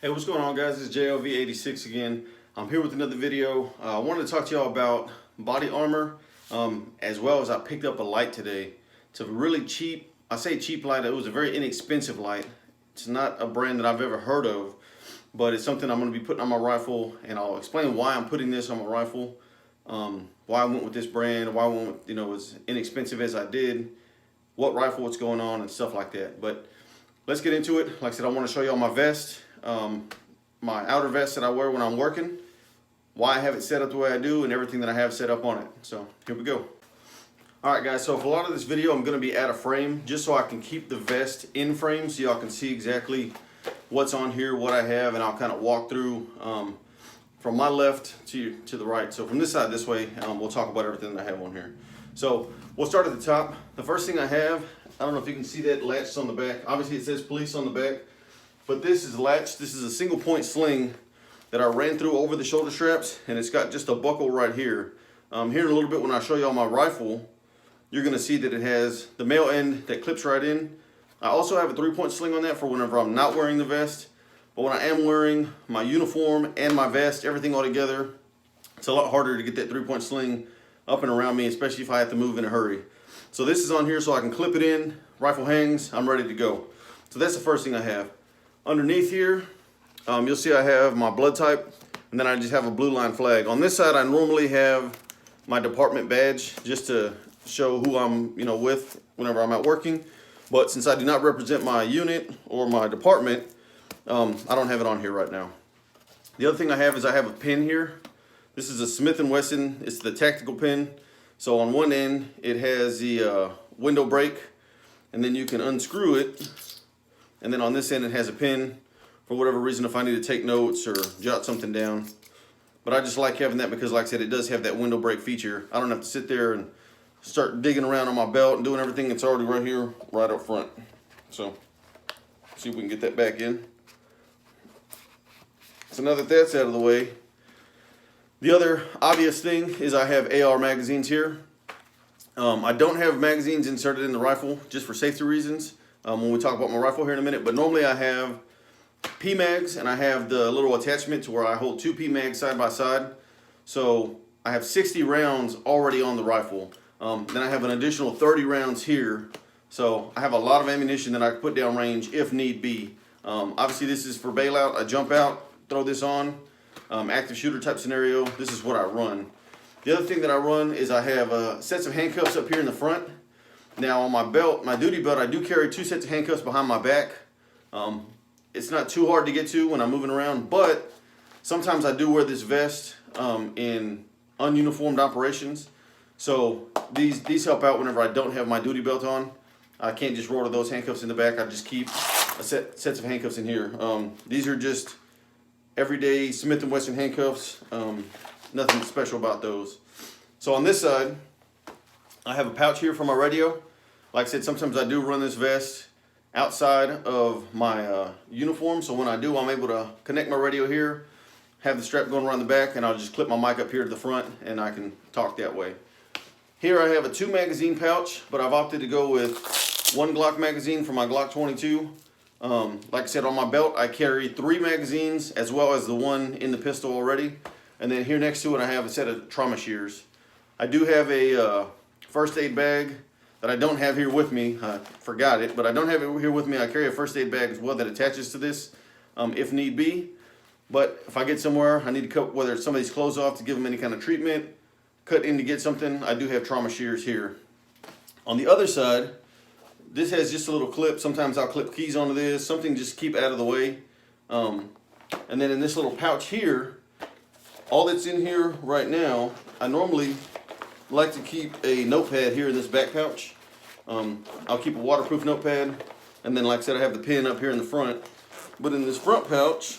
Hey, what's going on, guys? This is JLV86 again. I'm here with another video. I wanted to talk to y'all about body armor, as well as I picked up a light today. It's a really cheap, I say cheap light, it was a very inexpensive light. It's not a brand that I've ever heard of, but it's something I'm going to be putting on my rifle, and I'll explain why I'm putting this on my rifle, why I went with this brand, why I went with, as inexpensive as I did, what rifle it's going on, and stuff like that. But let's get into it. Like I said, I want to show y'all my vest. My outer vest that I wear when I'm working, why I have it set up the way I do, and everything that I have set up on it. So here we go. Alright guys, so for a lot of this video I'm going to be out of frame just so I can keep the vest in frame so y'all can see exactly what's on here, what I have, and I'll kind of walk through from my left to the right. So from this side this way, we'll talk about everything that I have on here. So we'll start at the top. The first thing I have, I don't know if you can see that latched on the back. Obviously it says police on the back. But this is latched. This is a single point sling that I ran through over the shoulder straps, and it's got just a buckle right here. Here in a little bit when I show y'all my rifle, you're going to see that it has the male end that clips right in. I also have a 3-point sling on that for whenever I'm not wearing the vest. But when I am wearing my uniform and my vest, everything all together, it's a lot harder to get that 3-point sling up and around me, especially if I have to move in a hurry. So this is on here so I can clip it in, rifle hangs, I'm ready to go. So that's the first thing I have. Underneath here, you'll see I have my blood type, and then I just have a blue line flag. On this side, I normally have my department badge just to show who I'm, with whenever I'm out working. But since I do not represent my unit or my department, I don't have it on here right now. The other thing I have is I have a pin here. This is a Smith & Wesson. It's the tactical pin. So on one end, it has the window brake, and then you can unscrew it. And then on this end, it has a pin for whatever reason if I need to take notes or jot something down. But I just like having that because, like I said, it does have that window brake feature. I don't have to sit there and start digging around on my belt and doing everything. It's already right here, right up front. So, see if we can get that back in. So now that that's out of the way, the other obvious thing is I have AR magazines here. I don't have magazines inserted in the rifle just for safety reasons. When we talk about my rifle here in a minute, but normally I have PMags and I have the little attachment to where I hold 2 PMags side by side. So I have 60 rounds already on the rifle. Then I have an additional 30 rounds here. So I have a lot of ammunition that I can put down range if need be. Obviously this is for bailout. I jump out, throw this on, active shooter type scenario. This is what I run. The other thing that I run is I have sets of handcuffs up here in the front. Now on my belt, my duty belt, I do carry 2 sets of handcuffs behind my back. It's not too hard to get to when I'm moving around, but sometimes I do wear this vest in ununiformed operations. So these help out whenever I don't have my duty belt on. I can't just roll to those handcuffs in the back. I just keep sets of handcuffs in here. These are just everyday Smith & Wesson handcuffs. Nothing special about those. So on this side, I have a pouch here for my radio. Like I said, sometimes I do run this vest outside of my uniform. So when I do, I'm able to connect my radio here, have the strap going around the back, and I'll just clip my mic up here to the front, and I can talk that way. Here I have a 2 magazine pouch, but I've opted to go with 1 Glock magazine for my Glock 22. Like I said, on my belt, I carry 3 magazines as well as the one in the pistol already. And then here next to it, I have a set of trauma shears. I do have a first aid bag that I don't have here with me. I forgot it, but I don't have it here with me. I carry a first aid bag as well that attaches to this if need be. But if I get somewhere, I need to cut whether it's somebody's clothes off to give them any kind of treatment, cut in to get something, I do have trauma shears here. On the other side, this has just a little clip. Sometimes I'll clip keys onto this, something just keep out of the way. And then in this little pouch here, all that's in here right now, I normally like to keep a notepad here in this back pouch. I'll keep a waterproof notepad, and then like I said, I have the pin up here in the front. But in this front pouch,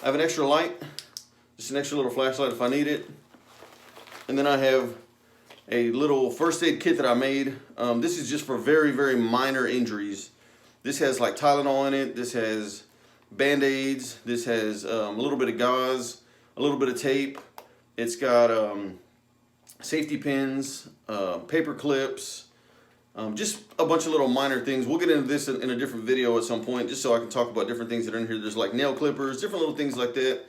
I have an extra light, just an extra little flashlight if I need it. And then I have a little first aid kit that I made. This is just for very, very minor injuries. This has like Tylenol in it, this has Band-Aids, this has a little bit of gauze, a little bit of tape. It's got safety pins, paper clips, Just a bunch of little minor things. We'll get into this in a different video at some point, just so I can talk about different things that are in here. There's like nail clippers, different little things like that,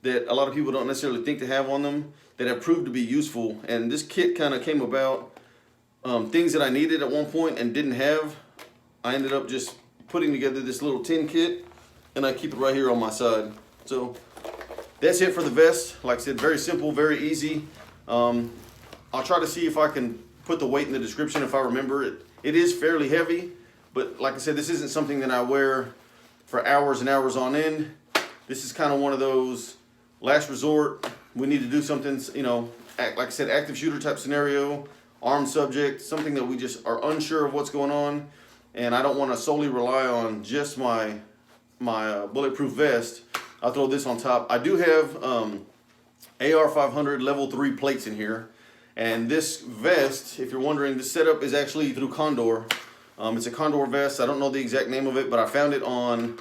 that a lot of people don't necessarily think to have on them, that have proved to be useful. And this kit kind of came about, things that I needed at one point and didn't have. I ended up just putting together this little tin kit, and I keep it right here on my side. So that's it for the vest. Like I said, very simple, very easy. I'll try to see if I can put the weight in the description if I remember it. It is fairly heavy, but like I said, this isn't something that I wear for hours and hours on end. This is kind of one of those last resort. We need to do something, you know, like I said, active shooter type scenario, armed subject, something that we just are unsure of what's going on. And I don't want to solely rely on just my bulletproof vest. I'll throw this on top. I do have AR 500 level 3 plates in here. And this vest, if you're wondering, this setup is actually through Condor. It's a Condor vest. I don't know the exact name of it, but I found it on,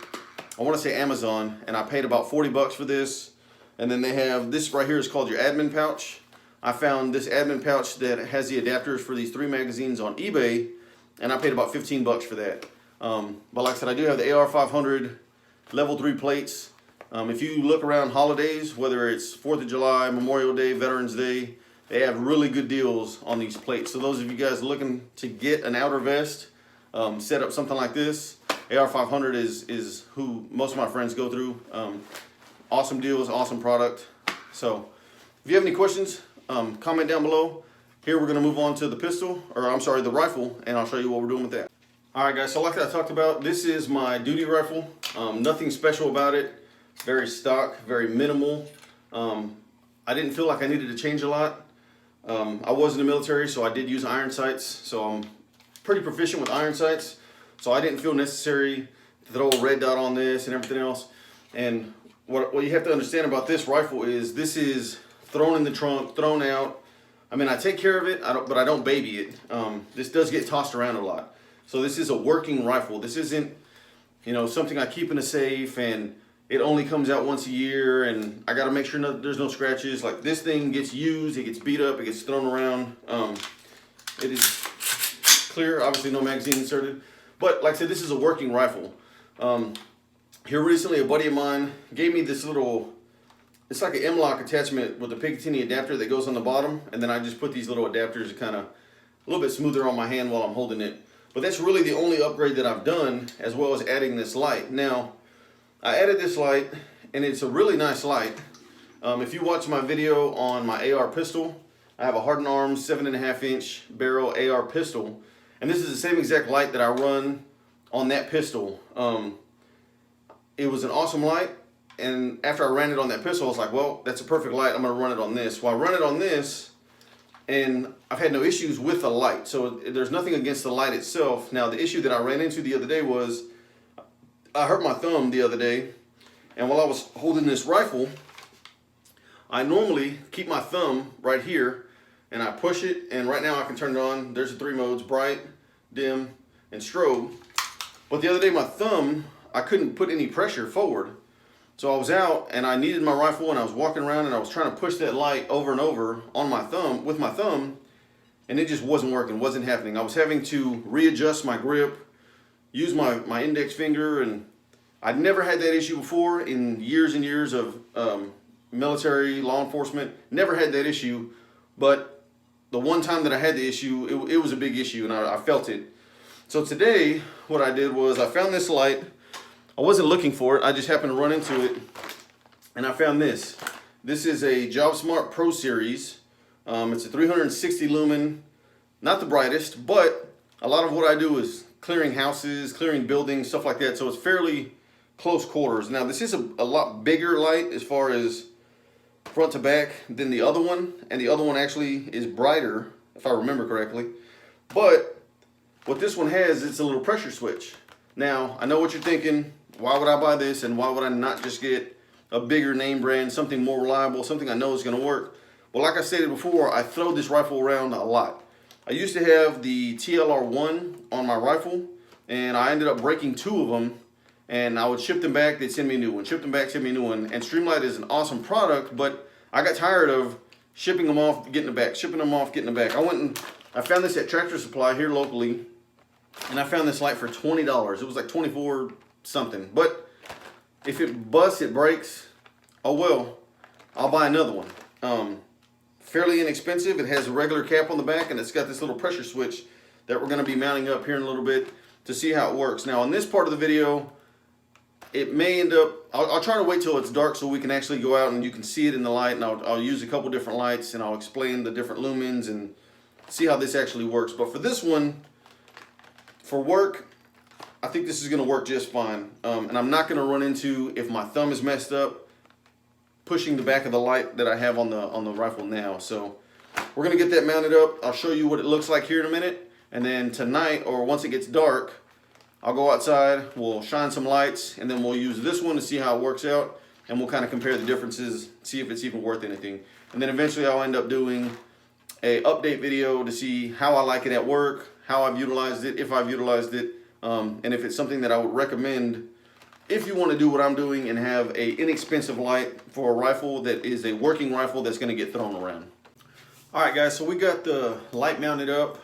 I want to say Amazon, and I paid about 40 bucks for this. And then they have, this right here is called your admin pouch. I found this admin pouch that has the adapters for these 3 magazines on eBay, and I paid about 15 bucks for that. But like I said, I do have the AR 500 level 3 plates. If you look around holidays, whether it's 4th of July, Memorial Day, Veterans Day, they have really good deals on these plates. So those of you guys looking to get an outer vest, set up something like this, AR 500 is who most of my friends go through. Awesome deals, awesome product. So if you have any questions, comment down below. Here we're gonna move on to the pistol, or I'm sorry, the rifle, and I'll show you what we're doing with that. All right guys, so like I talked about, this is my duty rifle. Nothing special about it. Very stock, very minimal. I didn't feel like I needed to change a lot. I was in the military, so I did use iron sights, so I'm pretty proficient with iron sights, so I didn't feel necessary to throw a red dot on this and everything else. And what you have to understand about this rifle is this is thrown in the trunk, thrown out. I mean, I take care of it, but I don't baby it. This does get tossed around a lot. So this is a working rifle. This isn't, you know, something I keep in a safe and it only comes out once a year and I got to make sure there's no scratches. Like this thing gets used, it gets beat up, it gets thrown around. It is clear, obviously no magazine inserted. But like I said, this is a working rifle. Here recently, a buddy of mine gave me this little, it's like an M-LOK attachment with a Picatinny adapter that goes on the bottom. And then I just put these little adapters kind of a little bit smoother on my hand while I'm holding it. But that's really the only upgrade that I've done, as well as adding this light. Now, I added this light, and it's a really nice light. If you watch my video on my AR pistol, I have a Hardened Arms 7.5-inch barrel AR pistol, and this is the same exact light that I run on that pistol. It was an awesome light, and after I ran it on that pistol, I was like, well, that's a perfect light, I'm gonna run it on this. Well, I run it on this, and I've had no issues with the light, so there's nothing against the light itself. Now, the issue that I ran into the other day was, I hurt my thumb the other day, and while I was holding this rifle, I normally keep my thumb right here, and I push it, and right now I can turn it on. There's the 3 modes, bright, dim, and strobe. But the other day, my thumb, I couldn't put any pressure forward. So I was out, and I needed my rifle, and I was walking around, and I was trying to push that light over and over on my thumb, with my thumb, and it just wasn't working, wasn't happening. I was having to readjust my grip, use my index finger, and I'd never had that issue before in years and years of military, law enforcement. Never had that issue, but the one time that I had the issue, it was a big issue, and I felt it. So today, what I did was I found this light. I wasn't looking for it, I just happened to run into it, and I found this. This is a JobSmart Pro Series. It's a 360 lumen, not the brightest, but a lot of what I do is clearing houses, clearing buildings, stuff like that, so it's fairly close quarters. Now, this is a lot bigger light as far as front to back than the other one, and the other one actually is brighter, if I remember correctly. But what this one has, it's a little pressure switch. Now, I know what you're thinking, why would I buy this, and why would I not just get a bigger name brand, something more reliable, something I know is going to work? Well, like I stated before, I throw this rifle around a lot. I used to have the TLR1 on my rifle, and I ended up breaking 2 of them, and I would ship them back, they'd send me a new one, ship them back, send me a new one. And Streamlight is an awesome product, but I got tired of shipping them off, getting them back, shipping them off, getting them back. I went and I found this at Tractor Supply here locally, and I found this light for $20. It was like 24 something. But if it busts, it breaks, oh well, I'll buy another one. Fairly inexpensive. It has a regular cap on the back, and it's got this little pressure switch that we're going to be mounting up here in a little bit to see how it works. Now, on this part of the video, it may end up, I'll try to wait till it's dark so we can actually go out and you can see it in the light, and I'll use a couple different lights, and I'll explain the different lumens and see how this actually works. But for this one, for work, I think this is going to work just fine. And I'm not going to run into, if my thumb is messed up, pushing the back of the light that I have on the rifle now. So we're going to get that mounted up. I'll show you what it looks like here in a minute. And then tonight, or once it gets dark, I'll go outside, we'll shine some lights, and then we'll use this one to see how it works out. And we'll kind of compare the differences, see if it's even worth anything. And then eventually I'll end up doing a update video to see how I like it at work, how I've utilized it, if I've utilized it, and if it's something that I would recommend if you want to do what I'm doing and have a inexpensive light for a rifle that is a working rifle that's going to get thrown around. Alright guys, so we got the light mounted up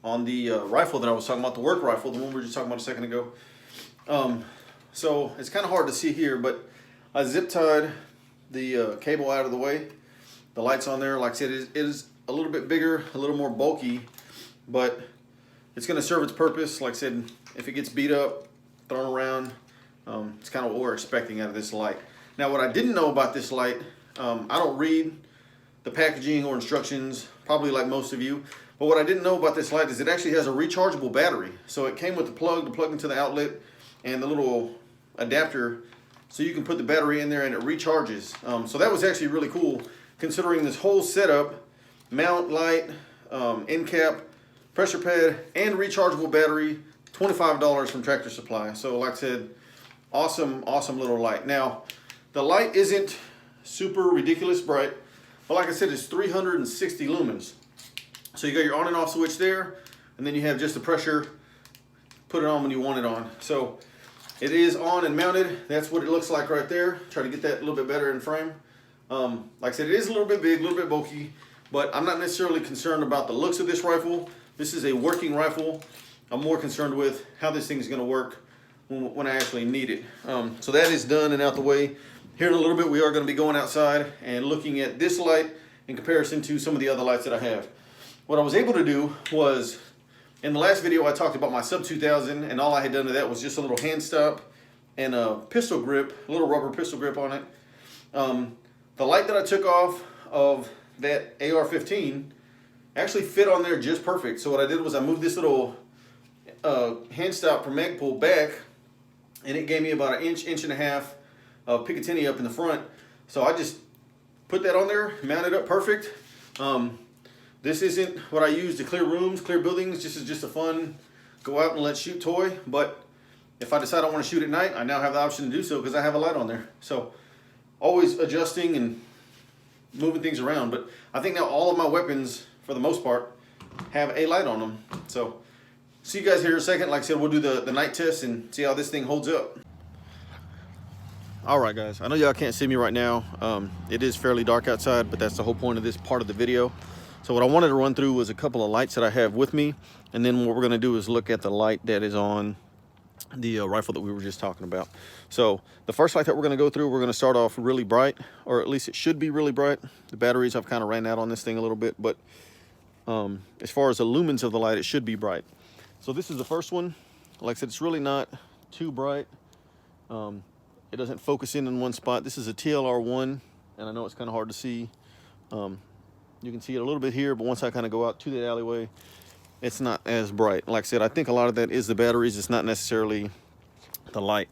on the rifle that I was talking about, the work rifle, the one we were just talking about a second ago. So it's kind of hard to see here, but I zip tied the cable out of the way. The light's on there. Like I said, it is a little bit bigger, a little more bulky, but it's going to serve its purpose. Like I said, if it gets beat up, thrown around, it's kind of what we're expecting out of this light. Now, what I didn't know about this light, I don't read the packaging or instructions, probably like most of you, but what I didn't know about this light is it actually has a rechargeable battery. So it came with the plug to plug into the outlet and the little adapter, so you can put the battery in there and it recharges. So that was actually really cool, considering this whole setup, mount, light, end cap, pressure pad, and rechargeable battery, $25 from Tractor Supply. So like I said, awesome little light. Now, the light isn't super ridiculous bright, but like I said, it's 360 lumens. So you got your on and off switch there, and then you have just the pressure, put it on when you want it on. So it is on and mounted. That's what it looks like right there. Try to get that a little bit better in frame. Like I said, it is a little bit big, a little bit bulky, but I'm not necessarily concerned about the looks of this rifle. This is a working rifle. I'm more concerned with how this thing is going to work when I actually need it. So that is done and out the way. Here in a little bit, we are going to be going outside and looking at this light in comparison to some of the other lights that I have. What I was able to do was, in the last video I talked about my Sub 2000, and all I had done to that was just a little hand stop and a pistol grip, a little rubber pistol grip on it. The light that I took off of that AR-15 actually fit on there just perfect. So what I did was I moved this little hand stop from Magpul back, and it gave me about an inch and a half of Picatinny up in the front. So I just put that on there, mounted up perfect. This isn't what I use to clear rooms, clear buildings. This is just a fun go out and let's shoot toy. But if I decide I want to shoot at night, I now have the option to do so because I have a light on there. So always adjusting and moving things around. But I think now all of my weapons, for the most part, have a light on them. So see you guys here in a second. Like I said, we'll do the night test and see how this thing holds up. All right, guys, I know y'all can't see me right now. It is fairly dark outside, but that's the whole point of this part of the video. So what I wanted to run through was a couple of lights that I have with me, and then what we're going to do is look at the light that is on the rifle that we were just talking about. So the first light that we're going to go through, we're going to start off really bright, or at least it should be really bright. The batteries, I've kind of ran out on this thing a little bit, but as far as the lumens of the light, it should be bright. So this is the first one. Like I said, it's really not too bright. It doesn't focus in one spot. This is a TLR1, and I know it's kind of hard to see. You can see it a little bit here, but once I kind of go out to that alleyway, it's not as bright. Like I said, I think a lot of that is the batteries. It's not necessarily the light.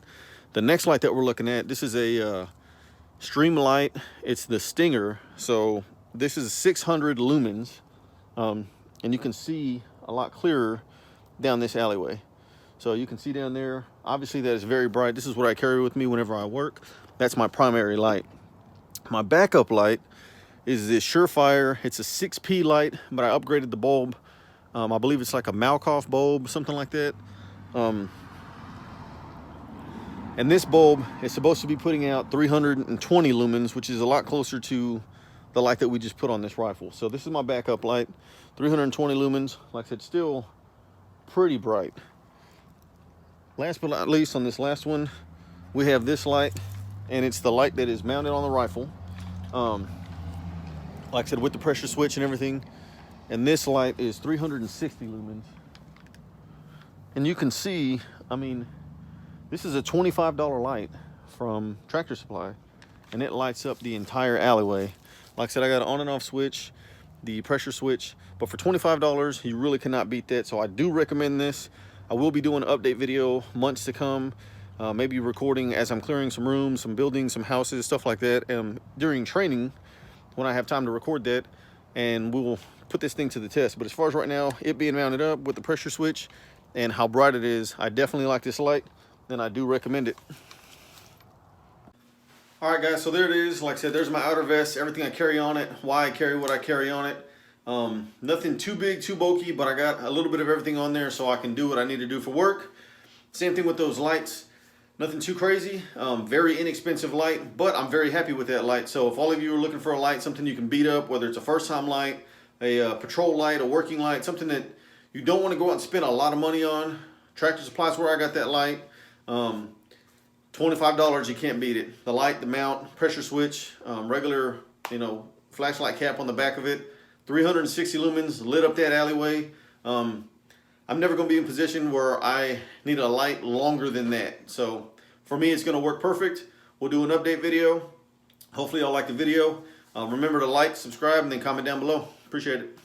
The next light that we're looking at, this is a stream light. It's the Stinger. So this is 600 lumens, and you can see a lot clearer down this alleyway. So you can see down there, obviously that is very bright. This is what I carry with me whenever I work. That's my primary light. My backup light is this Surefire. It's a 6P light, but I upgraded the bulb. I believe it's like a Malkoff bulb, something like that. And this bulb is supposed to be putting out 320 lumens, which is a lot closer to the light that we just put on this rifle. So this is my backup light, 320 lumens. Like I said, still pretty bright. Last but not least, on this last one, we have this light, and it's the light that is mounted on the rifle. Like I said, with the pressure switch and everything. And this light is 360 lumens. And you can see, I mean, this is a $25 light from Tractor Supply, and it lights up the entire alleyway. Like I said, I got an on and off switch, the pressure switch, but for $25, you really cannot beat that. So I do recommend this. I will be doing an update video months to come, maybe recording as I'm clearing some rooms, some buildings, some houses, stuff like that, during training when I have time to record that, and we'll put this thing to the test. But as far as right now, it being mounted up with the pressure switch and how bright it is, I definitely like this light, and I do recommend it. All right, guys, so there it is. Like I said, there's my outer vest, everything I carry on it, why I carry what I carry on it. Nothing too big, too bulky, but I got a little bit of everything on there so I can do what I need to do for work. Same thing with those lights. Nothing too crazy, very inexpensive light, but I'm very happy with that light. So if all of you are looking for a light, something you can beat up, whether it's a first-time light, a patrol light, a working light, something that you don't want to go out and spend a lot of money on, Tractor Supply is where I got that light. $25, you can't beat it. The light, the mount, pressure switch, regular, flashlight cap on the back of it, 360 lumens, lit up that alleyway. I'm never going to be in a position where I need a light longer than that. So for me, it's going to work perfect. We'll do an update video. Hopefully y'all like the video. Remember to like, subscribe, and then comment down below. Appreciate it.